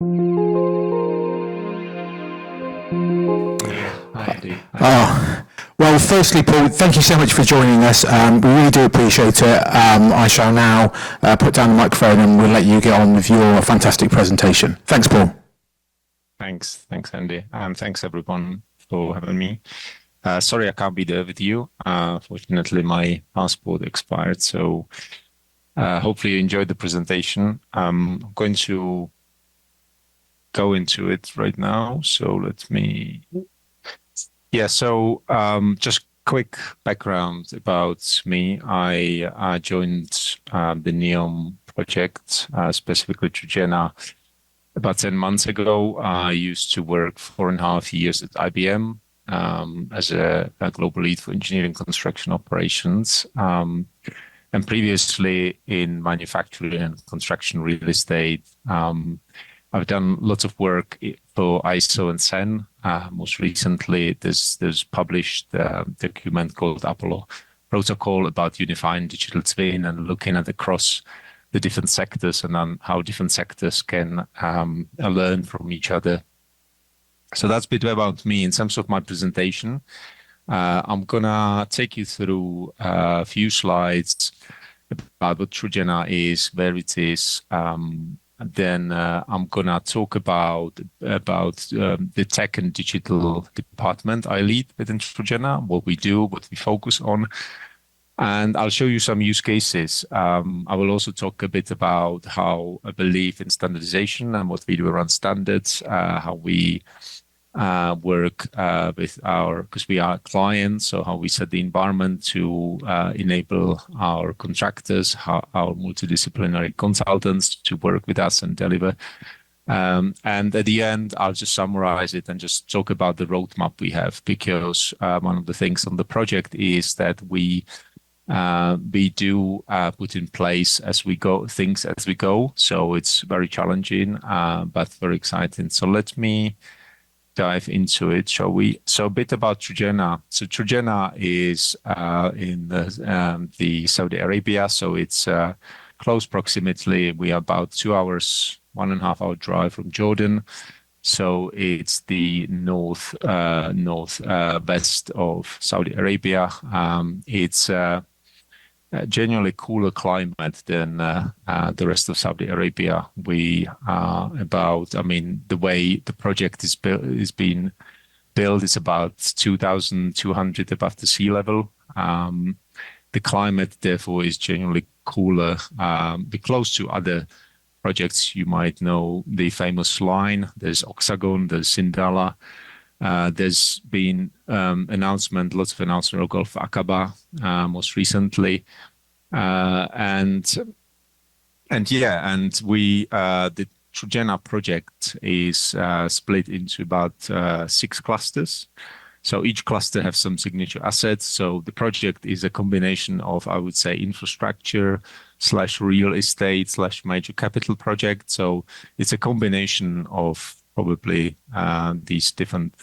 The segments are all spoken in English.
Hi, Andy. Well, firstly, Paul, thank you so much for joining us. We really do appreciate it. I shall now put down the microphone and we'll let you get on with your fantastic presentation. Thanks, Paul. Thanks, Andy, and thanks everyone for having me. Sorry I can't be there with you. Fortunately, my passport expired, so hopefully you enjoyed the presentation. I'm going to go into it right now. So let me... just quick background about me. I joined the NEOM project, specifically Trojena, about 10 months ago. I used to work 4.5 years at IBM as a global lead for engineering construction operations. And previously in manufacturing and construction real estate, I've done lots of work for ISO and SEN. Most recently, there's published a document called Apollo Protocol about unifying digital twin and looking at across the different sectors and on how different sectors can learn from each other. So that's a bit about me. In terms of my presentation, I'm gonna take you through a few slides about what Trojena is, where it is. Then I'm gonna talk about the tech and digital department I lead within Trojena, what we do, what we focus on, and I'll show you some use cases. I will also talk a bit about how I believe in standardization and what we do around standards, how we work with because we are clients, so how we set the environment to enable our contractors, our multidisciplinary consultants to work with us and deliver. And at the end, I'll just summarize it and just talk about the roadmap we have, because one of the things on the project is that we do put in place things as we go. So it's very challenging, but very exciting. So let me dive into it, shall we? So a bit about Trojena. So Trojena is in the Saudi Arabia, so it's close proximity. We are about 2 hours, 1.5 hour drive from Jordan. So it's the northwest of Saudi Arabia. It's generally cooler climate than the rest of Saudi Arabia. The way the project is being built is about 2,200 above the sea level. The climate, therefore, is generally cooler. Be close to other projects you might know, the famous line. There's Oxagon, there's Sindala. There's been lots of announcements of Gulf Aqaba most recently, and the Trojena project is split into about 6 clusters. So each cluster has some signature assets. So the project is a combination of, I would say, infrastructure / real estate / major capital project. So it's a combination of probably these different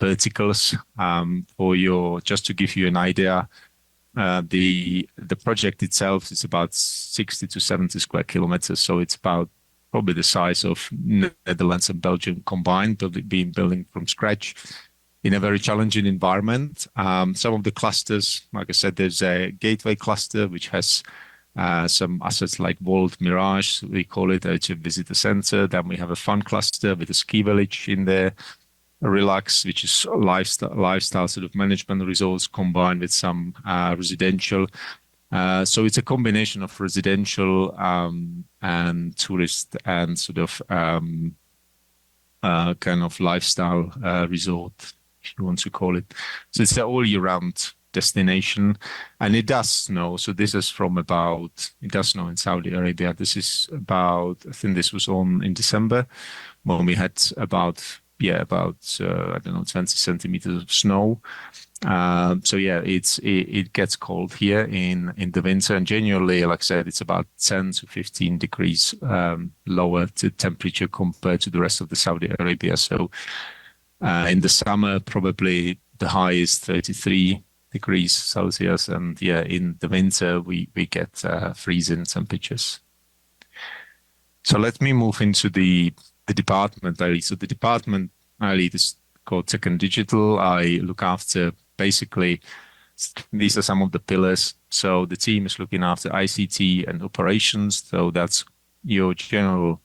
verticals. Just to give you an idea, the project itself is about 60 to 70 square kilometers. So it's about probably the size of Netherlands and Belgium combined, building from scratch in a very challenging environment. Some of the clusters, like I said, there's a gateway cluster, which has some assets like World Mirage, we call it, it's a visitor center. Then we have a fun cluster with a ski village in there, a Relax, which is lifestyle sort of management resorts combined with some residential. So it's a combination of residential and tourist and sort of kind of lifestyle resort, if you want to call it. So it's an all year round destination, and it does snow. So this is it does snow in Saudi Arabia. This is I think this was in December when we had about I don't know, 20 centimeters of snow. So yeah, it gets cold here in the winter, and generally, like I said, it's about 10 to 15 degrees lower to temperature compared to the rest of the Saudi Arabia. So in the summer, probably the high is 33 degrees Celsius, and yeah, in the winter we get freezing temperatures. So let me move into the department I lead. So the department I lead is called Tech and Digital. I look after basically these are some of the pillars. So the team is looking after ICT and operations. So that's your general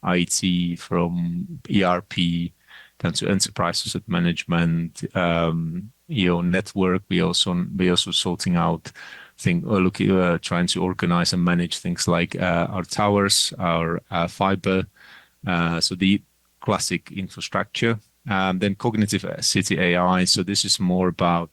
IT from ERP down to enterprise asset management, your network. We also sorting out trying to organize and manage things like our towers, our fiber. So the classic infrastructure. Then cognitive city AI. So this is more about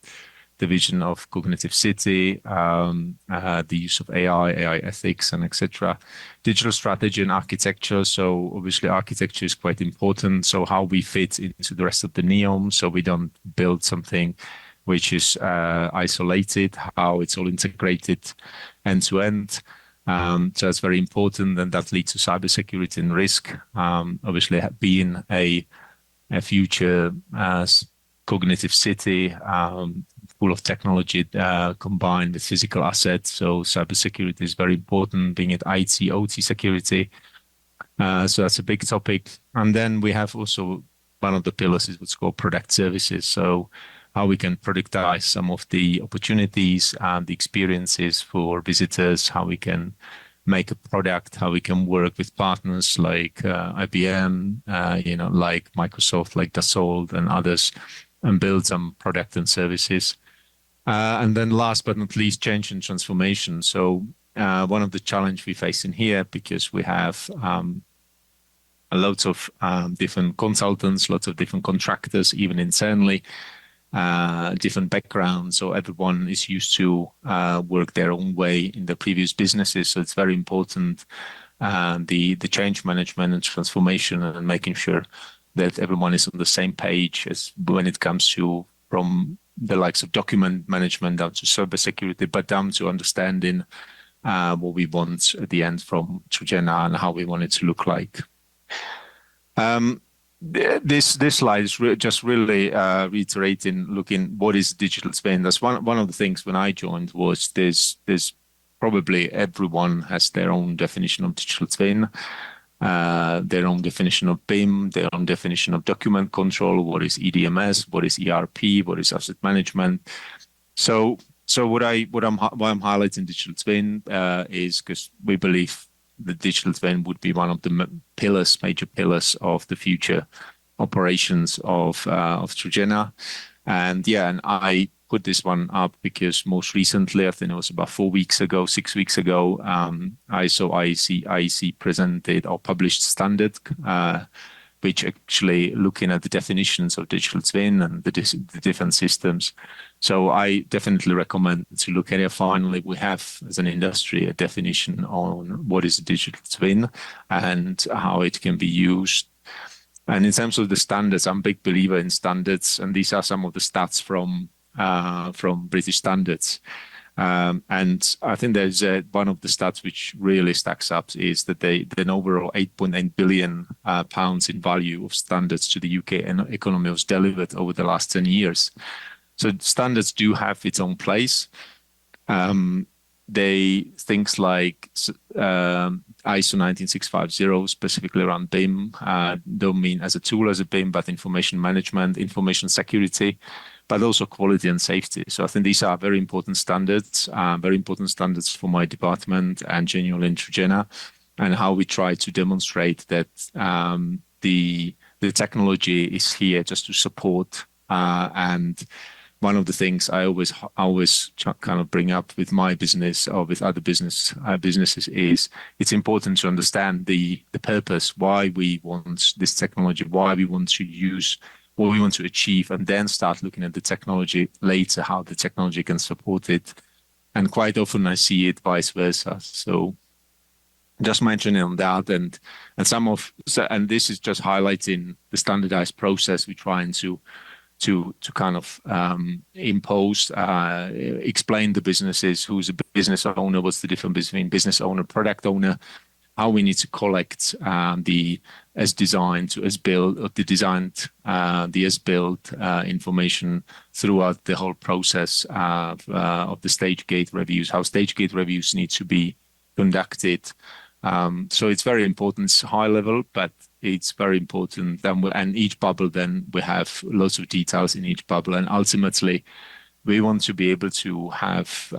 the vision of cognitive city, the use of AI ethics, and etc. Digital strategy and architecture. So obviously architecture is quite important. So how we fit into the rest of the NEOM, so we don't build something which is isolated, how it's all integrated end to end. So that's very important, and that leads to cybersecurity and risk. Obviously, being a future cognitive city full of technology combined with physical assets. So cybersecurity is very important, being it IT, OT security. So that's a big topic. And then we have also one of the pillars is what's called product services. So how we can productize some of the opportunities and the experiences for visitors, how we can make a product, how we can work with partners like IBM, like Microsoft, like Dassault and others, and build some product and services. And then last but not least, change and transformation. So one of the challenges we face in here, because we have lots of different consultants, lots of different contractors, even internally, different backgrounds. So everyone is used to work their own way in the previous businesses. So it's very important the change management and transformation and making sure that everyone is on the same page as when it comes to from the likes of document management down to cybersecurity, but down to understanding what we want at the end from Trojena and how we want it to look like. This slide is just really reiterating, looking what is digital twin. That's one of the things when I joined was there's probably everyone has their own definition of digital twin, their own definition of BIM, their own definition of document control, what is EDMS, what is ERP, what is asset management. So what I'm highlighting digital twin is because we believe the digital twin would be one of the major pillars of the future operations of Trojena. And I put this one up because most recently, I think it was about 6 weeks ago, I saw IEC presented or published standard, which actually looking at the definitions of digital twin and the different systems. So I definitely recommend to look at it. Finally, we have, as an industry, a definition on what is a digital twin and how it can be used. And in terms of the standards, I'm a big believer in standards, and these are some of the stats from British standards. And I think there's one of the stats which really stacks up is that an overall 8.8 billion pounds in value of standards to the UK economy was delivered over the last 10 years. So standards do have its own place. Things like ISO 19650, specifically around BIM, don't mean as a tool as a BIM, but information management, information security, but also quality and safety. So I think these are very important standards for my department and genuinely in Trojena, and how we try to demonstrate that the technology is here just to support. And one of the things I always kind of bring up with my business or with other businesses is it's important to understand the purpose, why we want this technology, why we want to use, what we want to achieve, and then start looking at the technology later, how the technology can support it. And quite often I see it vice versa. So just mentioning on that, and this is just highlighting the standardized process we're trying to kind of impose, explain the businesses, who's a business owner, what's the difference between business owner, product owner, how we need to collect the as designed to as built, or the as built information throughout the whole process of the stage gate reviews, how stage gate reviews need to be conducted, So it's very important. It's high level, but it's very important. And each bubble, then we have lots of details in each bubble. And ultimately, we want to be able to have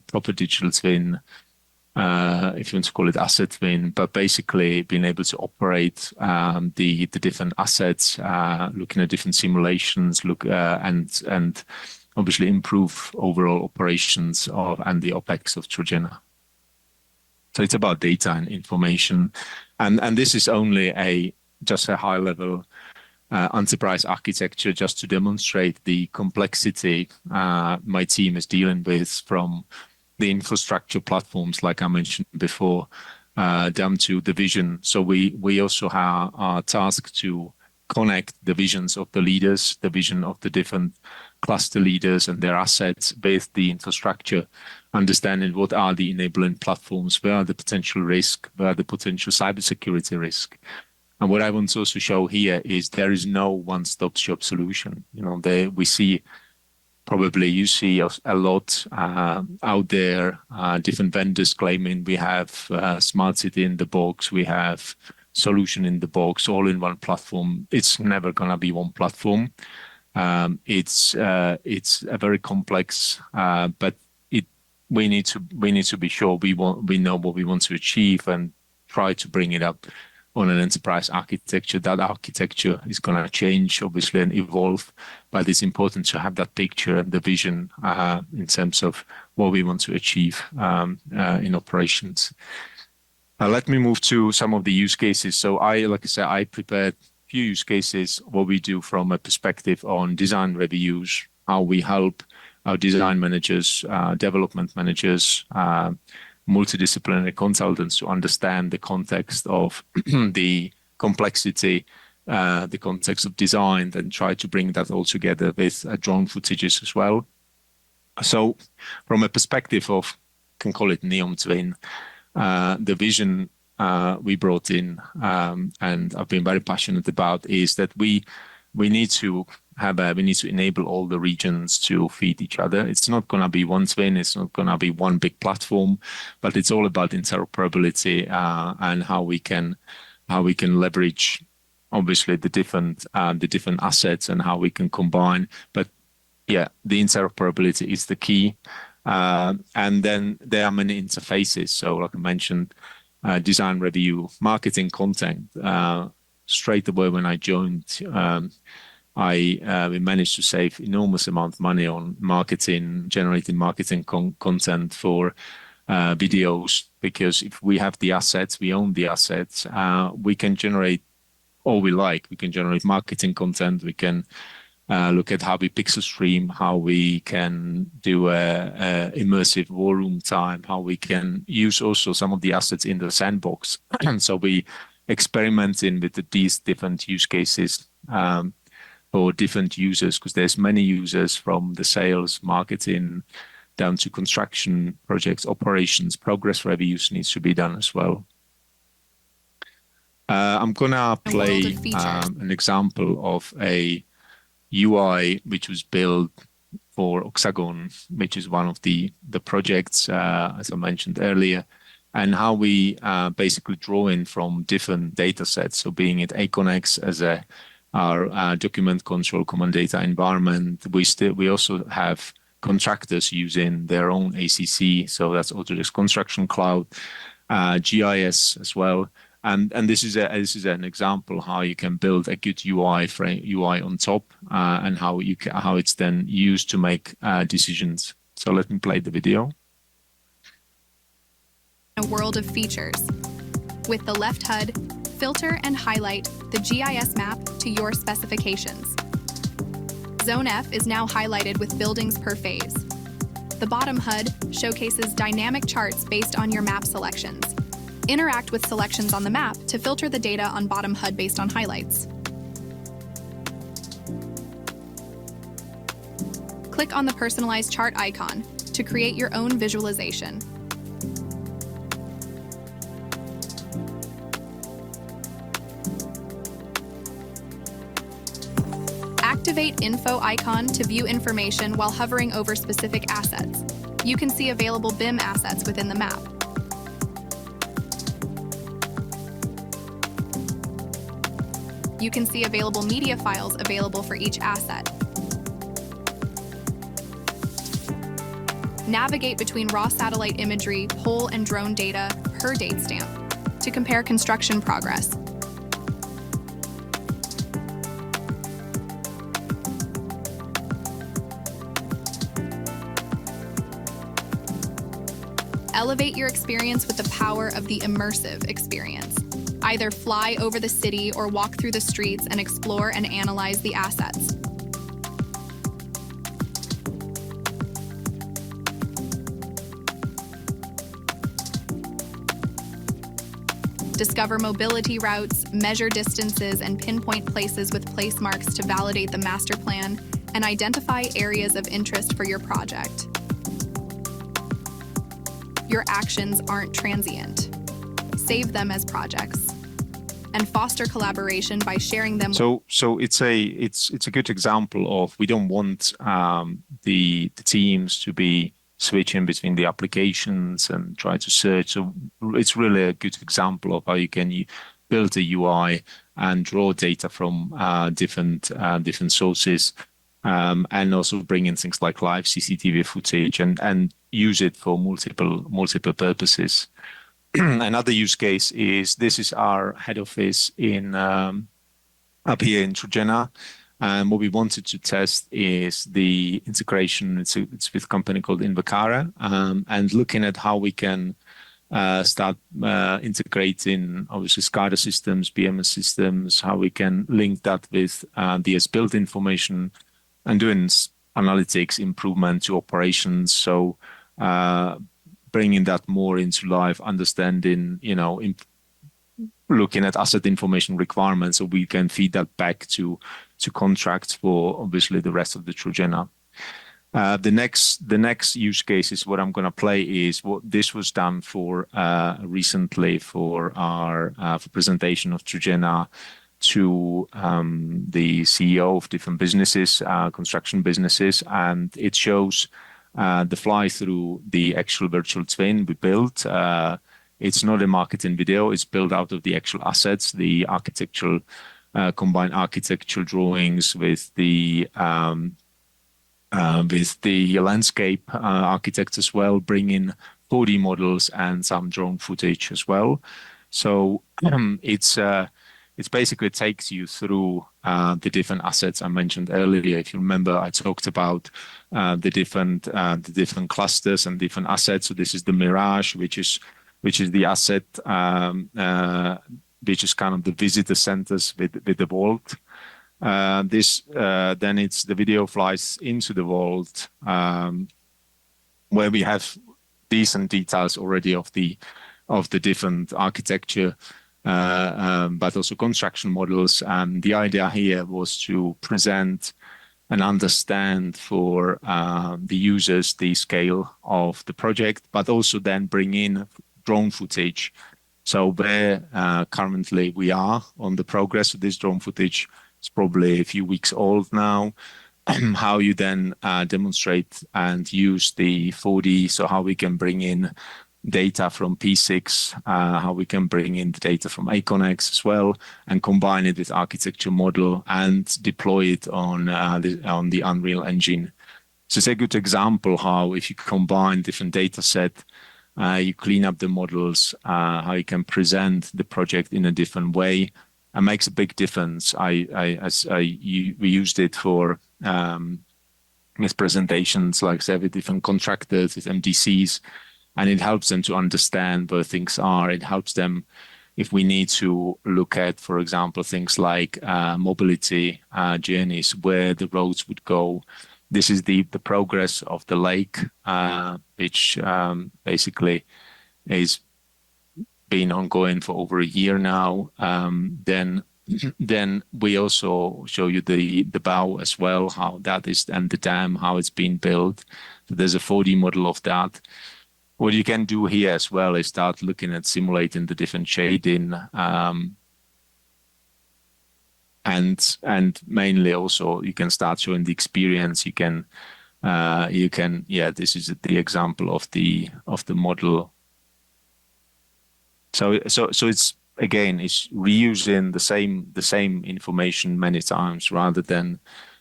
proper digital twin, if you want to call it asset twin, but basically being able to operate the different assets, looking at different simulations, and obviously improve overall operations and the OpEx of Trojena. So it's about data and information, and this is only just a high level enterprise architecture, just to demonstrate the complexity my team is dealing with, from the infrastructure platforms, like I mentioned before, down to the vision. So we also are tasked to connect the visions of the leaders, the vision of the different cluster leaders and their assets with the infrastructure, understanding what are the enabling platforms, where are the potential risk, where are the potential cybersecurity risk. And what I want to also show here is there is no one-stop shop solution. You see a lot out there, different vendors claiming we have smart city in the box, we have solution in the box, all in one platform. It's never gonna be one platform. It's a very complex, but we need to be sure we know what we want to achieve and try to bring it up on an enterprise architecture. That architecture is going to change, obviously, and evolve, but it's important to have that picture and the vision in terms of what we want to achieve in operations. Let me move to some of the use cases. So like I said, I prepared a few use cases, what we do from a perspective on design reviews, how we help our design managers, development managers, multidisciplinary consultants to understand the context of the complexity, the context of design, and try to bring that all together with drone footages as well. So from a perspective of, can call it NEOM Twin, the vision we brought in, and I've been very passionate about, is that we need to enable all the regions to feed each other. It's not going to be one twin. It's not going to be one big platform, but it's all about interoperability and how we can leverage, obviously, the different assets and how we can combine. But yeah, the interoperability is the key. And then there are many interfaces. So like I mentioned, design review, marketing content. Straight away when I joined, we managed to save enormous amount of money on generating marketing content for videos, because if we have the assets, we own the assets, we can generate all we like. We can generate marketing content. We can look at how we pixel stream, how we can do a immersive war room time, how we can use also some of the assets in the sandbox. So we experimenting with these different use cases for different users, because there's many users, from the sales, marketing, down to construction projects, operations, progress reviews needs to be done as well. I'm gonna play an example of a UI which was built for Oxagon, which is one of the projects, as I mentioned earlier, and how we basically draw in from different data sets. So being it Aconex as our document control common data environment, we also have contractors using their own ACC, so that's Autodesk Construction Cloud, GIS as well. And this is an example how you can build a good UI on top, and how it's then used to make decisions. So let me play the video. A world of features. With the left HUD, filter and highlight the GIS map to your specifications. Zone F is now highlighted with buildings per phase. The bottom HUD showcases dynamic charts based on your map selections. Interact with selections on the map to filter the data on bottom HUD based on highlights. Click on the personalized chart icon to create your own visualization. Activate Info icon to view information while hovering over specific assets. You can see available BIM assets within the map. You can see available media files available for each asset. Navigate between raw satellite imagery, pole and drone data per date stamp to compare construction progress. Elevate your experience with the power of the immersive experience. Either fly over the city or walk through the streets and explore and analyze the assets. Discover mobility routes, measure distances, and pinpoint places with place marks to validate the master plan and identify areas of interest for your project. Your actions aren't transient. Save them as projects and foster collaboration by sharing them. So it's a good example of, we don't want the teams to be switching between the applications and try to search. So it's really a good example of how you can build a UI and draw data from different sources, and also bring in things like live CCTV footage and use it for multiple purposes. Another use case is, this is our head office in up here in Trojena. And what we wanted to test is the integration. It's with a company called Invacare, and looking at how we can start integrating, obviously, SCADA systems, BMS systems, how we can link that with the as-built information and doing analytics improvement to operations. So bringing that more into life, understanding, looking at asset information requirements, so we can feed that back to contracts for, obviously, the rest of the Trojena. The next use case is what I'm going to play is what this was done for recently for our for presentation of Trojena to the CEO of different businesses, construction businesses, and it shows the fly through the actual virtual twin we built. It's not a marketing video. It's built out of the actual assets, the architectural, combined architectural drawings with the landscape architect as well, bringing 4D models and some drone footage as well. So it's basically takes you through the different assets I mentioned earlier. If you remember, I talked about the different clusters and different assets. So this is the Mirage, which is the asset, which is kind of the visitor centers with the vault. Then it's the video flies into the vault, where we have decent details already of the different architecture, but also construction models. And the idea here was to present and understand for the users the scale of the project, but also then bring in drone footage. So where currently we are on the progress of this drone footage, it's probably a few weeks old now. How you then demonstrate and use the 4D, so how we can bring in data from P6, how we can bring in the data from Aconex as well, and combine it with architecture model and deploy it on the Unreal Engine. So it's a good example how, if you combine different data set, you clean up the models, how you can present the project in a different way, and makes a big difference. We used it for with presentations, like say, with different contractors, with MDCs, and it helps them to understand where things are. It helps them if we need to look at, for example, things like mobility journeys, where the roads would go. This is the progress of the lake, which basically is been ongoing for over a year now. Then we also show you the bow as well, how that is, and the dam, how it's been built. So there's a 4D model of that. What you can do here as well is start looking at simulating the different shading, and mainly also you can start showing the experience. This is the example of the model. So it's again, is reusing the same information many times rather than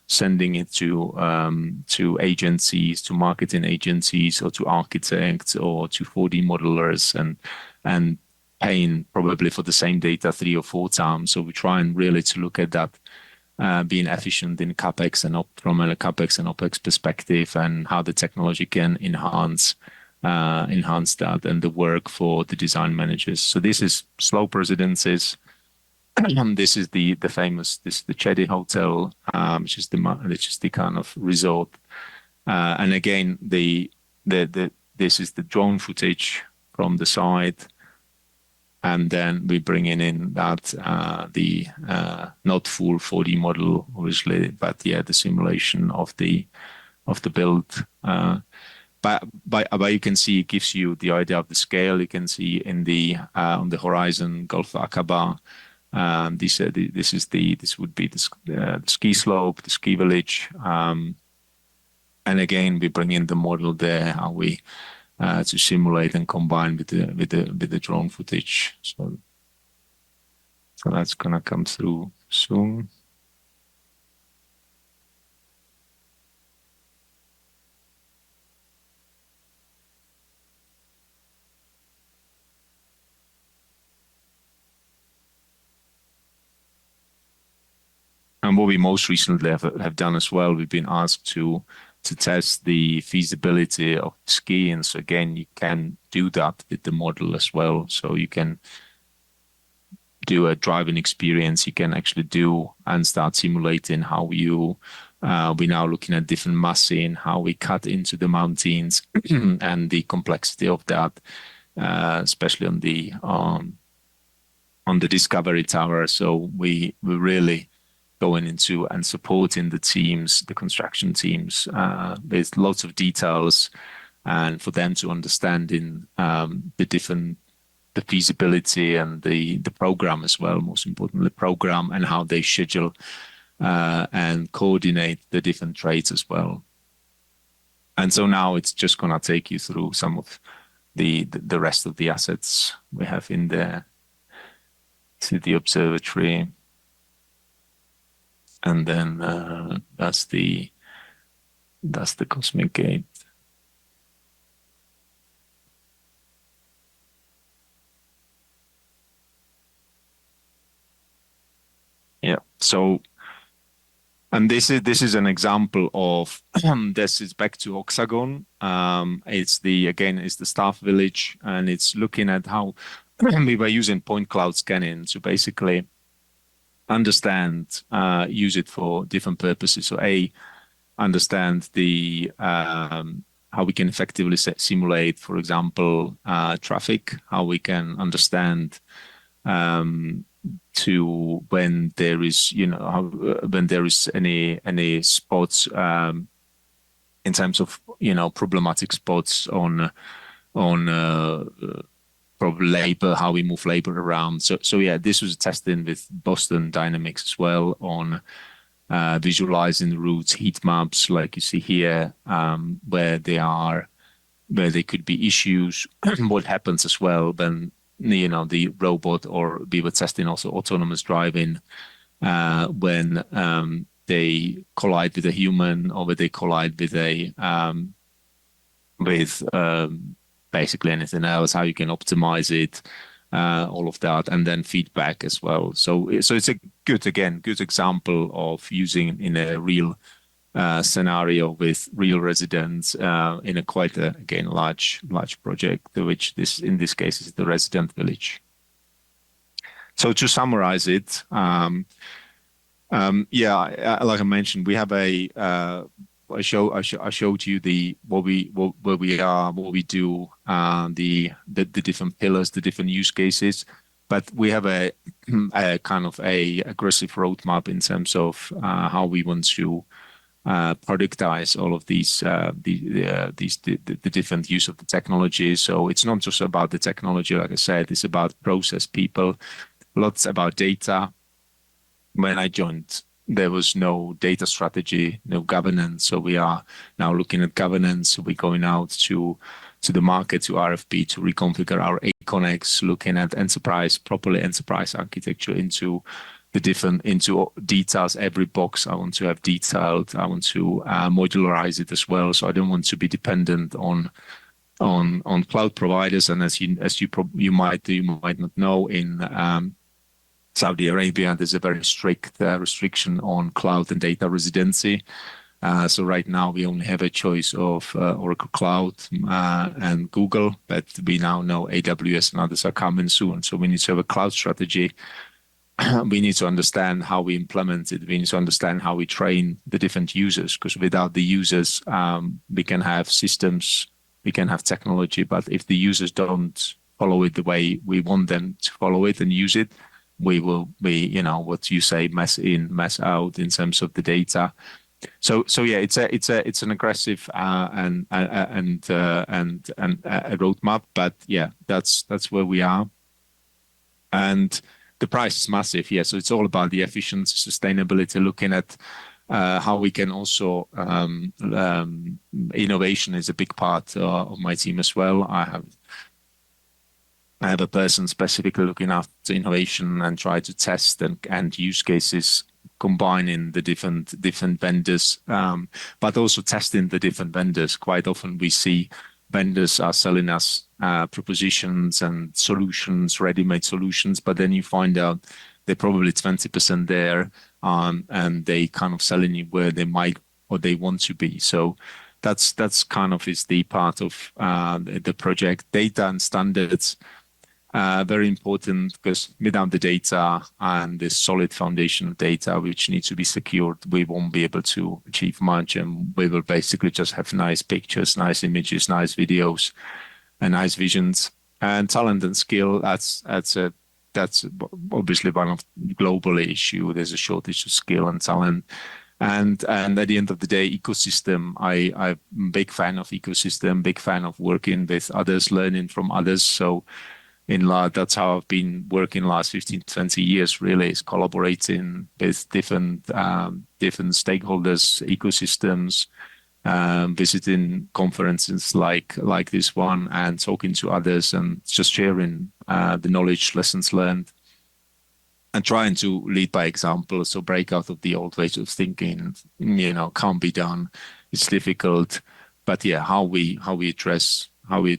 sending it to agencies, to marketing agencies, or to architects, or to 4D modelers, and paying probably for the same data 3 or 4 times. So we try and really to look at that, being efficient in capex and from a capex and opex perspective, and how the technology can enhance that and the work for the design managers. So this is slope residences. This is the famous, this is the Chedi Hotel, which is the kind of resort. And again, this is the drone footage from the site, and then we bring in that the not full 4D model, obviously, but yeah, the simulation of the build. But you can see it gives you the idea of the scale. You can see in the on the horizon Gulf Aqaba. This would be the ski slope, the ski village, and again we bring in the model there, how we to simulate and combine with the drone footage. So that's gonna come through soon. And what we most recently have done as well, we've been asked to test the feasibility of skiing. So again, you can do that with the model as well. So you can do a driving experience. You can actually do and start simulating how we're now looking at different massing, how we cut into the mountains, and the complexity of that, especially on the Discovery Tower. So we're really going into and supporting the teams, the construction teams, with lots of details, and for them to understand in the feasibility and the program as well, most importantly, program, and how they schedule and coordinate the different trades as well. And so now it's just gonna take you through some of the rest of the assets we have in there. To the observatory. And then that's the Cosmic Gate. Yeah. So, and this is an example of this is back to Oxagon. It's the staff village, and it's looking at how we were using point cloud scanning to basically understand, use it for different purposes. So understand the how we can effectively simulate, for example, traffic, how we can understand to when there is, when there is any spots in terms of, problematic spots on probably labor, how we move labor around. So yeah, this was testing with Boston Dynamics as well on visualizing the routes, heat maps, like you see here, where there could be issues. What happens as well when the robot, or we were testing also autonomous driving, when they collide with a human, or when they collide with basically anything else, how you can optimize it, all of that, and then feedback as well. So it's a good example of using in a real scenario with real residents in a quite large project, which in this case is the resident village. So to summarize it, like I mentioned, we have I showed you where we are, what we do, the different pillars, the different use cases, but we have a kind of a aggressive roadmap in terms of how we want to productize all of these the different use of the technology. So it's not just about the technology, like I said, it's about process, people, lots about data. When I joined, there was no data strategy, no governance. So we are now looking at governance. We're going out to to the market, to RFP, to reconfigure our ACONX, looking at properly enterprise architecture into details. Every box I want to have detailed. I want to modularize it as well. So I don't want to be dependent on cloud providers. And as you might not know, in Saudi Arabia, there's a very strict restriction on cloud and data residency. So right now we only have a choice of Oracle Cloud and Google, but we now know AWS and others are coming soon. So we need to have a cloud strategy. We need to understand how we implement it. We need to understand how we train the different users, because without the users, we can have systems, we can have technology, but if the users don't follow it the way we want them to follow it and use it, we will be, what you say, mess in, mess out in terms of the data. So yeah, it's an aggressive and a roadmap, but yeah, that's where we are. And the price is massive, yeah. So it's all about the efficiency, sustainability, looking at how we can also innovation is a big part of my team as well. I have a person specifically looking after innovation and try to test and use cases, combining the different vendors, but also testing the different vendors. Quite often we see vendors are selling us propositions and solutions, ready-made solutions, but then you find out they're probably 20% there, and they kind of selling you where they might or they want to be. So that's kind of is the part of the project. Data and standards. Very important, because without the data and this solid foundation of data which needs to be secured, we won't be able to achieve much, and we will basically just have nice pictures, nice images, nice videos, and nice visions. And talent and skill, that's obviously one of the global issue. There's a shortage of skill and talent. And at the end of the day, ecosystem, I'm a big fan of ecosystem, big fan of working with others, learning from others. So that's how I've been working last 15, 20 years, really, is collaborating with different stakeholders, ecosystems, visiting conferences like this one, and talking to others, and just sharing the knowledge, lessons learned, and trying to lead by example. So break out of the old ways of thinking, can't be done. It's difficult, but yeah, how we address how we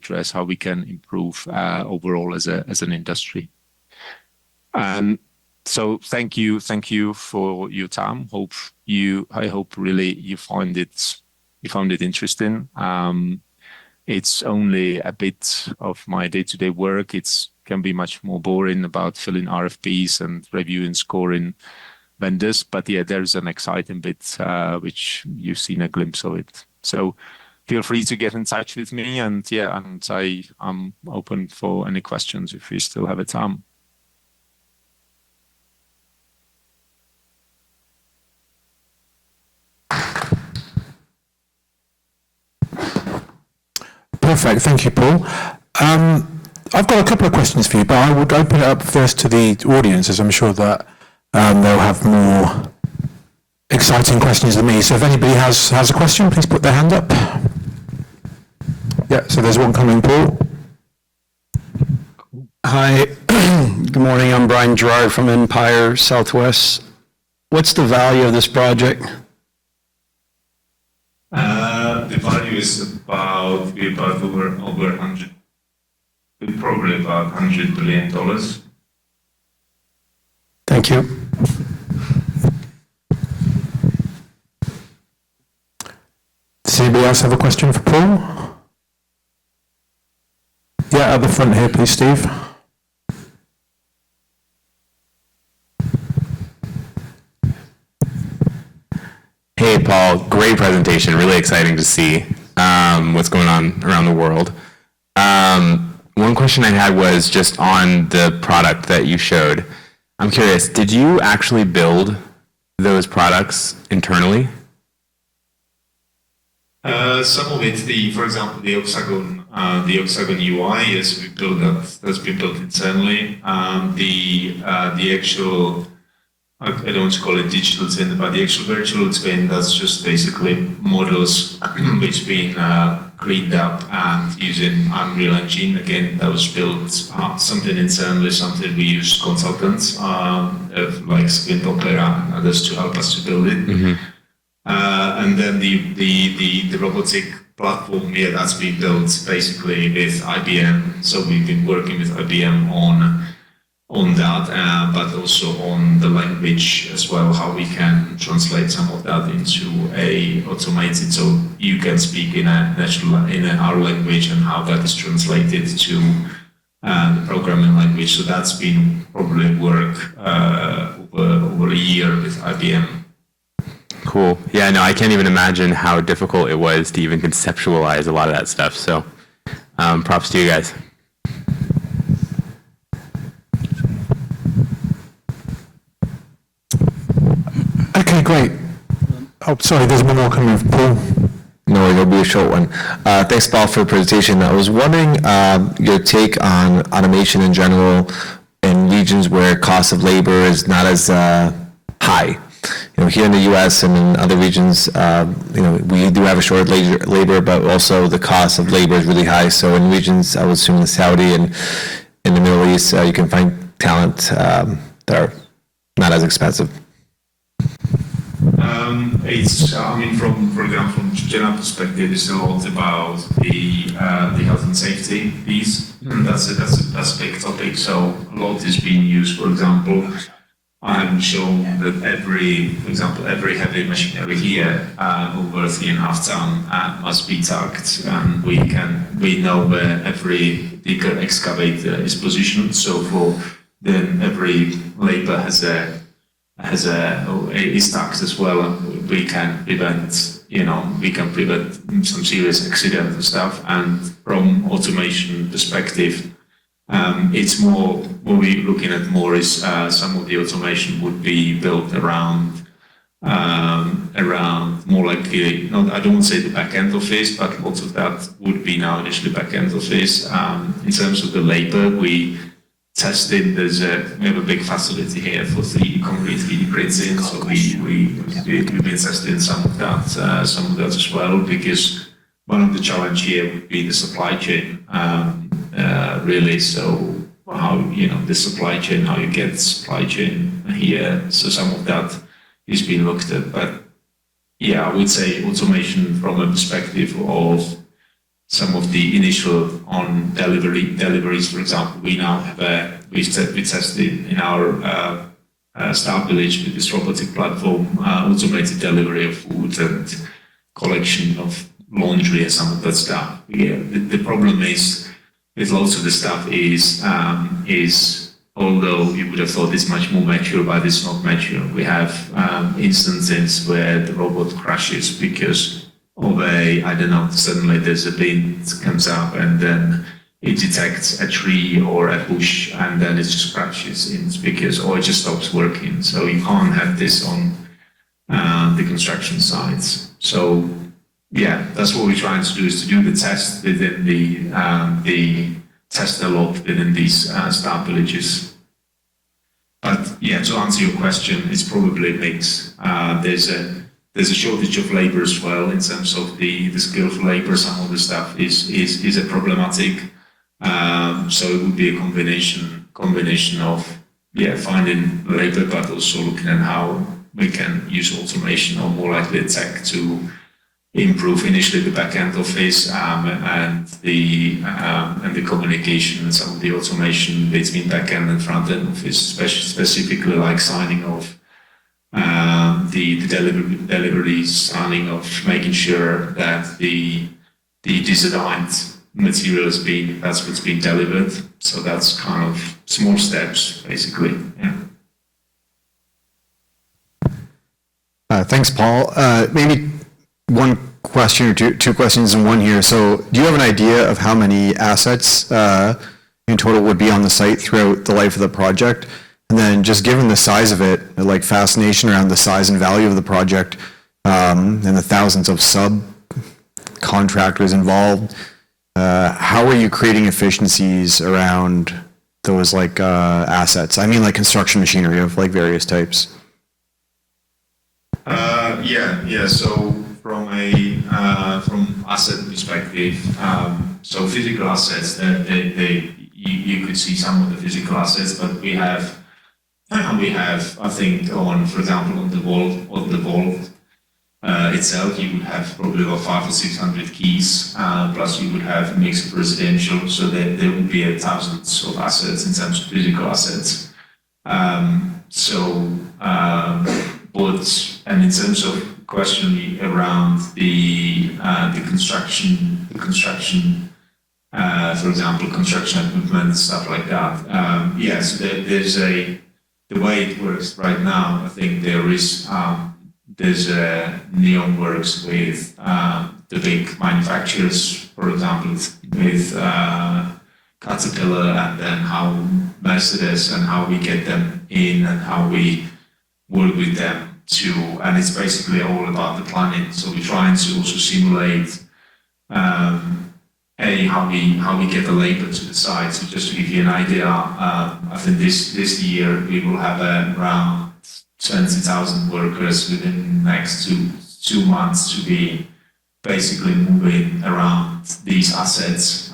can improve overall as an industry. And so thank you for your time. I hope really you found it interesting. It's only a bit of my day-to-day work. It can be much more boring about filling RFPs and reviewing, scoring vendors, but yeah, there's an exciting bit which you've seen a glimpse of it. So feel free to get in touch with me, and I'm open for any questions if you still have a time. Perfect. Thank you, Paul. I've got a couple of questions for you, but I would open it up first to the audience, as I'm sure that they'll have more exciting questions than me. So if anybody has a question, please put their hand up. Yeah, so there's one coming, Paul. Hi, good morning. I'm Brian Gerard from Empire Southwest. What's the value of this project? The value is about over 100, probably about $100 billion. Thank you. Does anybody else have a question for Paul? Yeah, at the front here, please, Steve. Hey, Paul, great presentation. Really exciting to see what's going on around the world. One question I had was just on the product that you showed. I'm curious, did you actually build those products internally? Some of it, for example, the Hexagon UI, yes, we built that. That's been built internally. The actual I don't want to call it digital twin, but the actual virtual twin, that's just basically models which been cleaned up and using Unreal Engine. Again, that was built something internally, something we use consultants like Squint Opera and others to help us to build it. And then the robotic platform, that's been built basically with IBM. So we've been working with IBM on that, but also on the language as well, how we can translate some of that into a automated, so you can speak in our language and how that is translated to the programming language. So that's been probably work over a year with IBM. Cool. Yeah, no, I can't even imagine how difficult it was to even conceptualize a lot of that stuff. So props to you guys. Okay, great. Oh, sorry, there's one more coming from Paul. No, it'll be a short one. Thanks, Paul, for the presentation. I was wondering your take on automation in general in regions where cost of labor is not as high. Here in the U.S. and in other regions, we do have a short labor, but also the cost of labor is really high. So in regions, I would assume in Saudi and in the Middle East, you can find talent that are not as expensive. For example, from Trojena perspective, it's a lot about the health and safety piece. That's a big topic. So a lot is being used. For example, I'm shown that every heavy machinery here over 3.5 ton must be tagged, and we know where every digger excavator is positioned. So then every labor is tagged as well, and we can prevent some serious accidents and stuff. And from automation perspective, it's more what we're looking at more is some of the automation would be built around more like I don't want to say the back end office, but lots of that would be now initially back end office. In terms of the labor, we tested. We have a big facility here for 3D concrete 3D printing, so we've been testing some of that as well, because one of the challenge here would be the supply chain. Really, so how the supply chain, how you get supply chain here. So some of that is being looked at, but I would say automation from a perspective of some of the initial on deliveries. For example, we now have we tested in our Star Village with this robotic platform, automated delivery of food and collection of laundry and some of that stuff. The problem is, with lots of the stuff is although you would have thought it's much more mature, but it's not mature. We have instances where the robot crashes because of suddenly there's a bin that comes up and then it detects a tree or a bush and then it just crashes or it just stops working. So you can't have this on the construction sites. So that's what we're trying to do, is to do the test within the test a lot within these Star Villages. But to answer your question, it's probably a mix. There's a shortage of labor as well in terms of the skillful labor. Some of the stuff is a problematic. So it would be a combination of finding labor, but also looking at how we can use automation or more likely tech to improve initially the back end office and the communication and some of the automation between back end and front end office, specifically like signing off the deliveries, signing off, making sure that the designed material that's what's being delivered. So that's kind of small steps, basically. Thanks, Paul. Maybe one question or two questions in one here. So do you have an idea of how many assets in total would be on the site throughout the life of the project? And then just given the size of it, like fascination around the size and value of the project and the thousands of subcontractors involved, how are you creating efficiencies around those assets? I mean, like construction machinery of various types. Yeah. So from from asset perspective, so physical assets, you could see some of the physical assets, but we have, I think, for example, on the vault itself, you would have probably about 500 or 600 keys, plus you would have a mix of residential, so there would be thousands of assets in terms of physical assets. And in terms of question around the construction, for example, construction equipment, stuff like that. Yes, there's the way it works right now. I think there's NEOM works with the big manufacturers, for example, with Caterpillar, and then how Mercedes, and how we get them in and how we work with them and it's basically all about the planning. So we're trying to also simulate how we get the labor to the site. So just to give you an idea, I think this year we will have around 20,000 workers within the next two months to be basically moving around these assets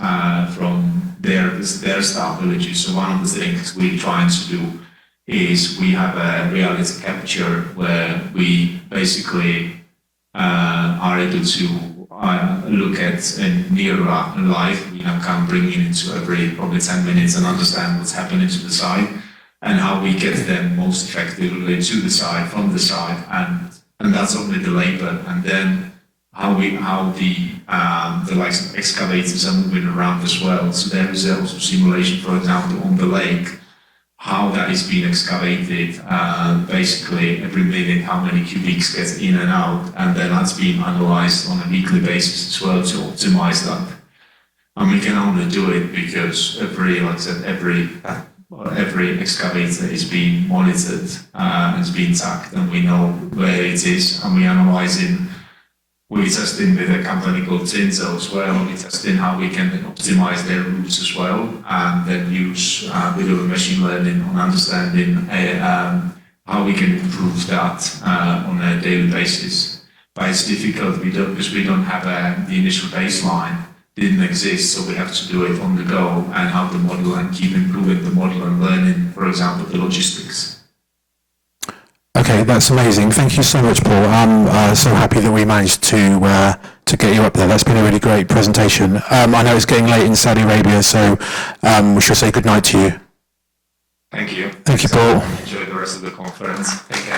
from their start villages. So one of the things we're trying to do is we have a reality capture where we basically are able to look at in near life, can bring it into every probably 10 minutes and understand what's happening to the site and how we get them most effectively to the site, from the site, and that's only the labor, and then how the likes of excavators are moving around as well. So there is also simulation, for example, on the lake, how that is being excavated, basically every minute, how many cubics get in and out, and then that's being analyzed on a weekly basis as well to optimize that. And we can only do it because every excavator is being monitored and is being tagged, and we know where it is, and we're analyzing. We're testing with a company called Tinzo as well. We're testing how we can optimize their routes as well, and then use a bit of machine learning on understanding how we can improve that on a daily basis. But it's difficult because we don't have the initial baseline didn't exist, so we have to do it on the go and how the model and keep improving the model and learning, for example, the logistics. Okay, that's amazing. Thank you so much, Paul. I'm so happy that we managed to get you up there. That's been a really great presentation. I know it's getting late in Saudi Arabia, so we should say good night to you. Thank you. Thank you, Paul. Enjoy the rest of the conference. Take care.